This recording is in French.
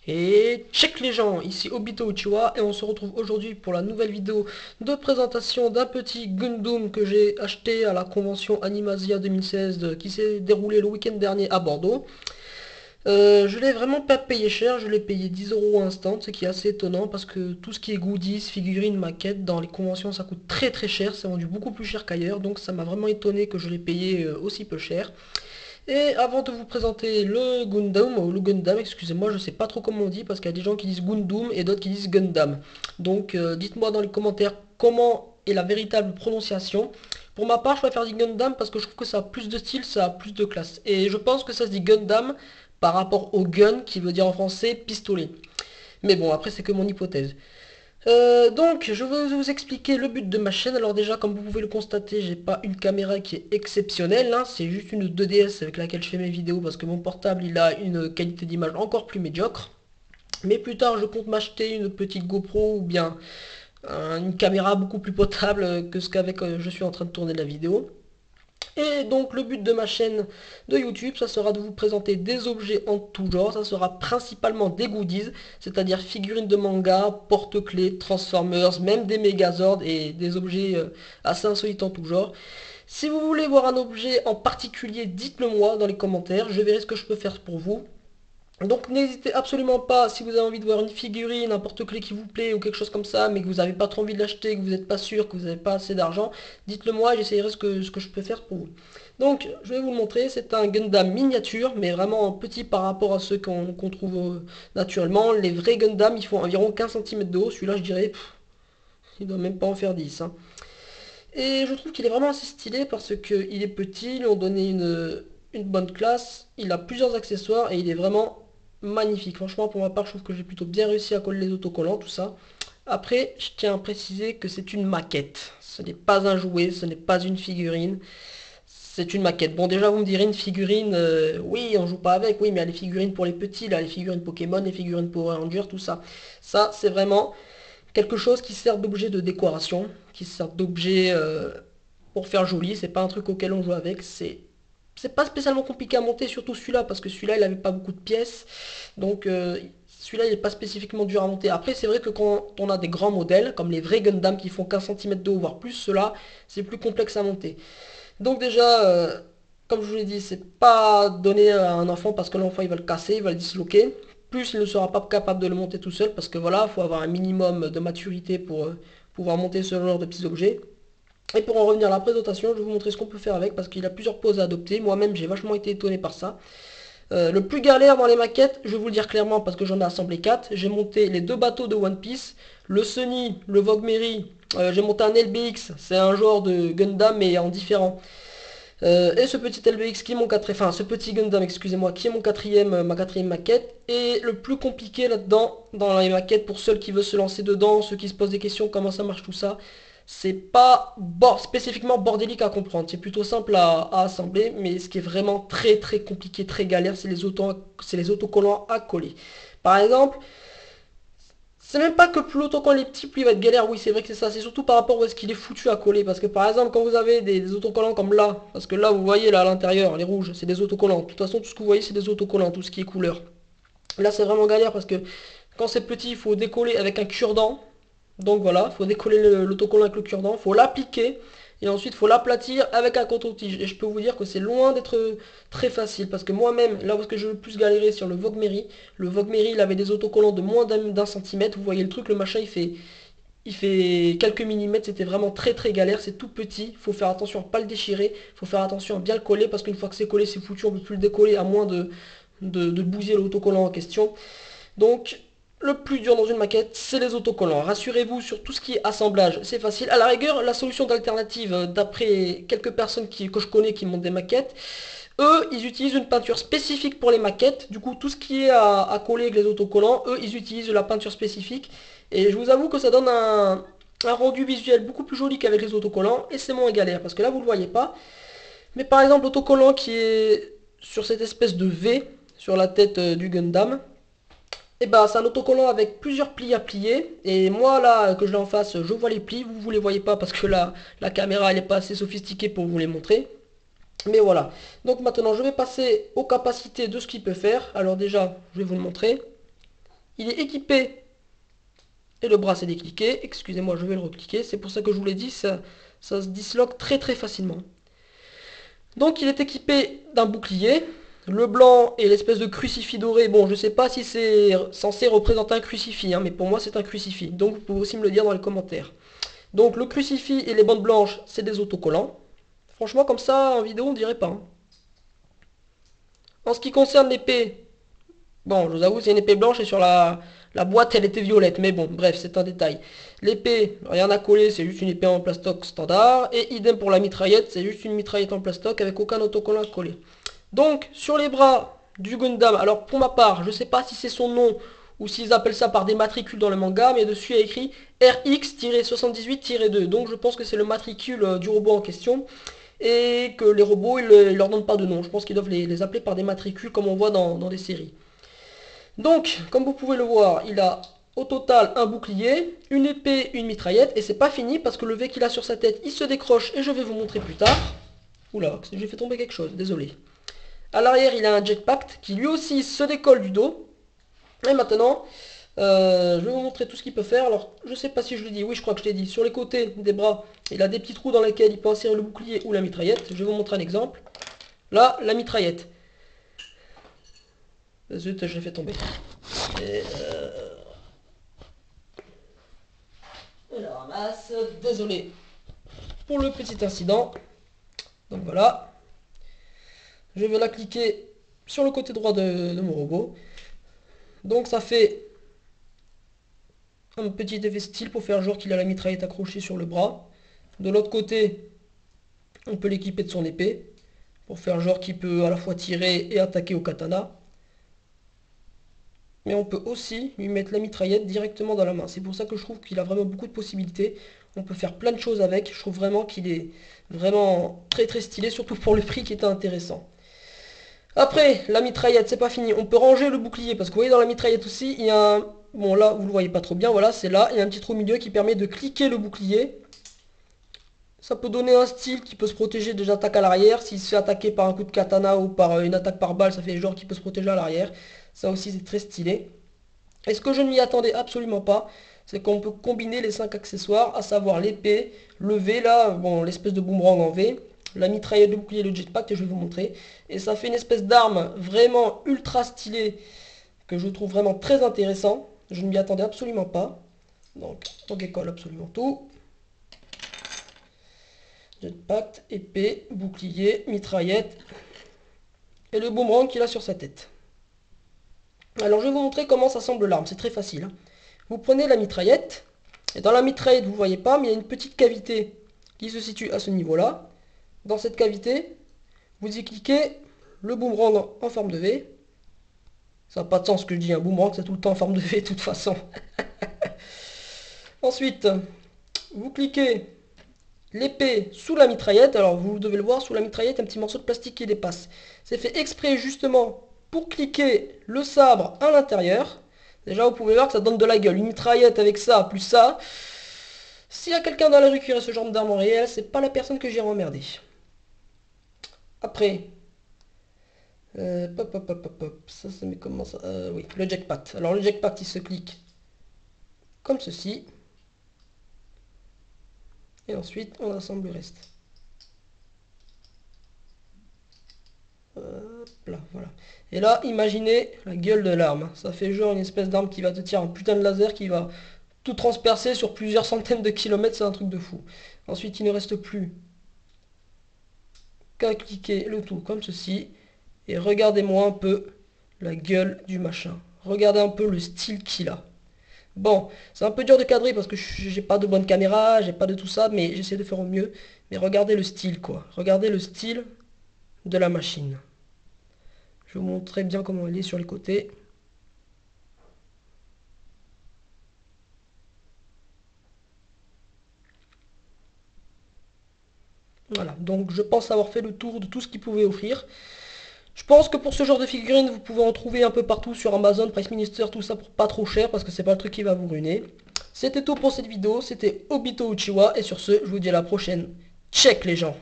Et check les gens, ici Obito Uchiwa et on se retrouve aujourd'hui pour la nouvelle vidéo de présentation d'un petit Gundam que j'ai acheté à la convention Animasia 2016 qui s'est déroulée le week-end dernier à Bordeaux. Je l'ai vraiment pas payé cher, je l'ai payé 10 € instant, ce qui est assez étonnant parce que tout ce qui est goodies, figurines, maquettes, dans les conventions ça coûte très très cher, c'est vendu beaucoup plus cher qu'ailleurs, donc ça m'a vraiment étonné que je l'ai payé aussi peu cher. Et avant de vous présenter le Gundam, ou le Gundam, excusez-moi, je sais pas trop comment on dit, parce qu'il y a des gens qui disent Gundam et d'autres qui disent Gundam. Donc dites-moi dans les commentaires comment est la véritable prononciation. Pour ma part, je préfère dire Gundam parce que je trouve que ça a plus de style, ça a plus de classe. Et je pense que ça se dit Gundam par rapport au gun, qui veut dire en français pistolet. Mais bon, après c'est que mon hypothèse. Donc, je vais vous expliquer le but de ma chaîne. Alors déjà, comme vous pouvez le constater, j'ai pas une caméra qui est exceptionnelle, hein. C'est juste une 2DS avec laquelle je fais mes vidéos parce que mon portable, il a une qualité d'image encore plus médiocre. Mais plus tard, je compte m'acheter une petite GoPro ou bien une caméra beaucoup plus potable que ce qu'avec je suis en train de tourner la vidéo. Et donc le but de ma chaîne de YouTube, ça sera de vous présenter des objets en tout genre. Ça sera principalement des goodies, c'est-à-dire figurines de manga, porte-clés, Transformers, même des Megazords et des objets assez insolites en tout genre. Si vous voulez voir un objet en particulier, dites-le moi dans les commentaires, je verrai ce que je peux faire pour vous. Donc n'hésitez absolument pas, si vous avez envie de voir une figurine, n'importe clé qui vous plaît ou quelque chose comme ça, mais que vous n'avez pas trop envie de l'acheter, que vous n'êtes pas sûr, que vous n'avez pas assez d'argent, dites-le moi, j'essayerai ce que je peux faire pour vous. Donc je vais vous le montrer, c'est un Gundam miniature, mais vraiment petit par rapport à ceux qu'on trouve naturellement. Les vrais Gundam, ils font environ 15 cm de haut, celui-là je dirais, il doit même pas en faire 10, hein. Et je trouve qu'il est vraiment assez stylé parce qu'il est petit, ils lui ont donné une bonne classe, il a plusieurs accessoires et il est vraiment magnifique. Franchement, pour ma part, je trouve que j'ai plutôt bien réussi à coller les autocollants, tout ça. Après, je tiens à préciser que c'est une maquette. Ce n'est pas un jouet, ce n'est pas une figurine. C'est une maquette. Bon, déjà, vous me direz une figurine, oui, on joue pas avec, oui, mais il y a les figurines pour les petits, là, les figurines Pokémon, les figurines Power Rangers, tout ça. Ça, c'est vraiment quelque chose qui sert d'objet de décoration, qui sert d'objet pour faire joli. C'est pas un truc auquel on joue avec. C'est pas spécialement compliqué à monter, surtout celui-là, parce que celui-là il avait pas beaucoup de pièces. Donc celui-là il est pas spécifiquement dur à monter. Après, c'est vrai que quand on a des grands modèles, comme les vrais Gundam qui font 15 cm de haut, voire plus, ceux-là, c'est plus complexe à monter. Donc déjà, comme je vous l'ai dit, c'est pas donné à un enfant parce que l'enfant il va le casser, il va le disloquer. Plus il ne sera pas capable de le monter tout seul parce que voilà, il faut avoir un minimum de maturité pour pouvoir monter ce genre de petits objets. Et pour en revenir à la présentation, je vais vous montrer ce qu'on peut faire avec parce qu'il a plusieurs poses à adopter. Moi-même, j'ai vachement été étonné par ça. Le plus galère dans les maquettes, je vais vous le dire clairement parce que j'en ai assemblé 4. J'ai monté les deux bateaux de One Piece, le Sunny, le Vogue Mary. J'ai monté un LBX, c'est un genre de Gundam mais en différent. Et ce petit LBX qui est mon quatrième, enfin ce petit Gundam, excusez-moi, qui est mon quatrième, ma quatrième maquette. Et le plus compliqué là-dedans, dans les maquettes, pour ceux qui veulent se lancer dedans, ceux qui se posent des questions, comment ça marche tout ça, c'est pas spécifiquement bordélique à comprendre. C'est plutôt simple à assembler, mais ce qui est vraiment très très compliqué, très galère, c'est les autocollants à coller. Par exemple, c'est même pas que plus l'autocollant est petit, plus il va être galère. Oui, c'est vrai que c'est ça. C'est surtout par rapport où est-ce qu'il est foutu à coller. Parce que par exemple, quand vous avez des autocollants comme là, parce que là, vous voyez là à l'intérieur, les rouges, c'est des autocollants. De toute façon, tout ce que vous voyez, c'est des autocollants, tout ce qui est couleur. Là, c'est vraiment galère parce que quand c'est petit, il faut décoller avec un cure-dent. Donc voilà, il faut décoller l'autocollant avec le cure-dent, il faut l'appliquer et ensuite il faut l'aplatir avec un coton-tige. Et je peux vous dire que c'est loin d'être très facile parce que moi-même, là où j'ai le plus galéré sur le Vogue Mary il avait des autocollants de moins d'un centimètre. Vous voyez le truc, le machin il fait quelques millimètres, c'était vraiment très très galère, c'est tout petit, il faut faire attention à ne pas le déchirer, il faut faire attention à bien le coller parce qu'une fois que c'est collé, c'est foutu, on ne peut plus le décoller à moins de bousiller l'autocollant en question. Donc, le plus dur dans une maquette, c'est les autocollants. Rassurez-vous sur tout ce qui est assemblage, c'est facile. À la rigueur, la solution d'alternative, d'après quelques personnes que je connais qui montent des maquettes, eux, ils utilisent une peinture spécifique pour les maquettes. Du coup, tout ce qui est à coller avec les autocollants, eux, ils utilisent la peinture spécifique. Et je vous avoue que ça donne un rendu visuel beaucoup plus joli qu'avec les autocollants. Et c'est moins galère, parce que là, vous ne le voyez pas. Mais par exemple, l'autocollant qui est sur cette espèce de V sur la tête du Gundam, et bah c'est un autocollant avec plusieurs plis à plier. Et moi là que je l'ai en face, je vois les plis. Vous les voyez pas parce que la caméra elle est pas assez sophistiquée pour vous les montrer. Mais voilà. Donc maintenant je vais passer aux capacités de ce qu'il peut faire. Alors déjà je vais vous le montrer. il est équipé, et le bras s'est décliqué, excusez-moi je vais le recliquer, c'est pour ça que je vous l'ai dit, ça se disloque très très facilement. Donc il est équipé d'un bouclier, le blanc et l'espèce de crucifix doré, bon je sais pas si c'est censé représenter un crucifix, hein, mais pour moi c'est un crucifix, donc vous pouvez aussi me le dire dans les commentaires. Donc le crucifix et les bandes blanches, c'est des autocollants. Franchement comme ça en vidéo on dirait pas, hein. En ce qui concerne l'épée, bon, je vous avoue, c'est une épée blanche et sur la boîte, elle était violette. Mais bon, bref, c'est un détail. L'épée, rien à coller, c'est juste une épée en plastoc standard. Et idem pour la mitraillette, c'est juste une mitraillette en plastoc avec aucun autocollant à coller. Donc, sur les bras du Gundam, alors pour ma part, je sais pas si c'est son nom ou s'ils appellent ça par des matricules dans le manga, mais dessus il y a écrit RX-78-2. Donc je pense que c'est le matricule du robot en question. Et que les robots, ils leur donnent pas de nom. Je pense qu'ils doivent les appeler par des matricules comme on voit dans des séries. Donc, comme vous pouvez le voir, il a au total un bouclier, une épée, une mitraillette. Et c'est pas fini parce que le V qu'il a sur sa tête, il se décroche et je vais vous montrer plus tard. Oula, j'ai fait tomber quelque chose, désolé. À l'arrière, il a un jetpack qui lui aussi se décolle du dos. Et maintenant, je vais vous montrer tout ce qu'il peut faire. Alors, je sais pas si je l'ai dit, oui, je crois que je l'ai dit. Sur les côtés des bras, il a des petits trous dans lesquels il peut insérer le bouclier ou la mitraillette. Je vais vous montrer un exemple. Là, la mitraillette. Zut, je l'ai fait tomber. Et je la ramasse. Désolé pour le petit incident. Donc voilà. Je vais la cliquer sur le côté droit de mon robot. Donc ça fait un petit effet style pour faire genre qu'il a la mitraillette accrochée sur le bras. De l'autre côté, on peut l'équiper de son épée pour faire genre qu'il peut à la fois tirer et attaquer au katana. Mais on peut aussi lui mettre la mitraillette directement dans la main. C'est pour ça que je trouve qu'il a vraiment beaucoup de possibilités. On peut faire plein de choses avec. Je trouve vraiment qu'il est vraiment très très stylé, surtout pour le prix qui est intéressant. Après, la mitraillette, c'est pas fini. On peut ranger le bouclier, parce que vous voyez dans la mitraillette aussi, il y a un... Bon là, vous le voyez pas trop bien, voilà, c'est là. Il y a un petit trou au milieu qui permet de cliquer le bouclier. Ça peut donner un style qui peut se protéger des attaques à l'arrière. S'il se fait attaquer par un coup de katana ou par une attaque par balle, ça fait genre qu'il peut se protéger à l'arrière. Ça aussi, c'est très stylé. Et ce que je ne m'y attendais absolument pas, c'est qu'on peut combiner les 5 accessoires, à savoir l'épée, le V là, bon, l'espèce de boomerang en V, la mitraillette, le bouclier, le jetpack que je vais vous montrer. Et ça fait une espèce d'arme vraiment ultra stylée que je trouve vraiment très intéressant. Je ne m'y attendais absolument pas. Donc, on décolle absolument tout. Jetpack, épée, bouclier, mitraillette et le boomerang qu'il a sur sa tête. Alors je vais vous montrer comment s'assemble l'arme, c'est très facile, hein. Vous prenez la mitraillette, et dans la mitraillette vous ne voyez pas, mais il y a une petite cavité qui se situe à ce niveau-là. Dans cette cavité, vous y cliquez le boomerang en forme de V. Ça n'a pas de sens ce que je dis, un boomerang c'est tout le temps en forme de V de toute façon. Ensuite, vous cliquez l'épée sous la mitraillette. Alors vous devez le voir, sous la mitraillette, un petit morceau de plastique qui dépasse. C'est fait exprès justement pour cliquer le sabre à l'intérieur. Déjà vous pouvez voir que ça donne de la gueule. Une mitraillette avec ça, plus ça. S'il y a quelqu'un dans la rue qui aurait ce genre d'arme en réel, c'est pas la personne que j'irai emmerder. Après, ça met comment ça, oui, le jackpack. Alors le jackpack il se clique comme ceci. Et ensuite on assemble le reste. Hop là, voilà. Et là, imaginez la gueule de l'arme. Ça fait genre une espèce d'arme qui va te tirer un putain de laser qui va tout transpercer sur plusieurs centaines de kilomètres. C'est un truc de fou. Ensuite, il ne reste plus qu'à cliquer le tout comme ceci. Et regardez-moi un peu la gueule du machin. Regardez un peu le style qu'il a. Bon, c'est un peu dur de cadrer parce que j'ai pas de bonne caméra, j'ai pas de tout ça, mais j'essaie de faire au mieux. Mais regardez le style, quoi. Regardez le style de la machine. Je vais vous montrer bien comment elle est sur les côtés. Voilà, donc je pense avoir fait le tour de tout ce qu'il pouvait offrir. Je pense que pour ce genre de figurines, vous pouvez en trouver un peu partout sur Amazon, Price Minister, tout ça pour pas trop cher, parce que c'est pas le truc qui va vous ruiner. C'était tout pour cette vidéo, c'était Obito Uchiwa, et sur ce, je vous dis à la prochaine. Check les gens!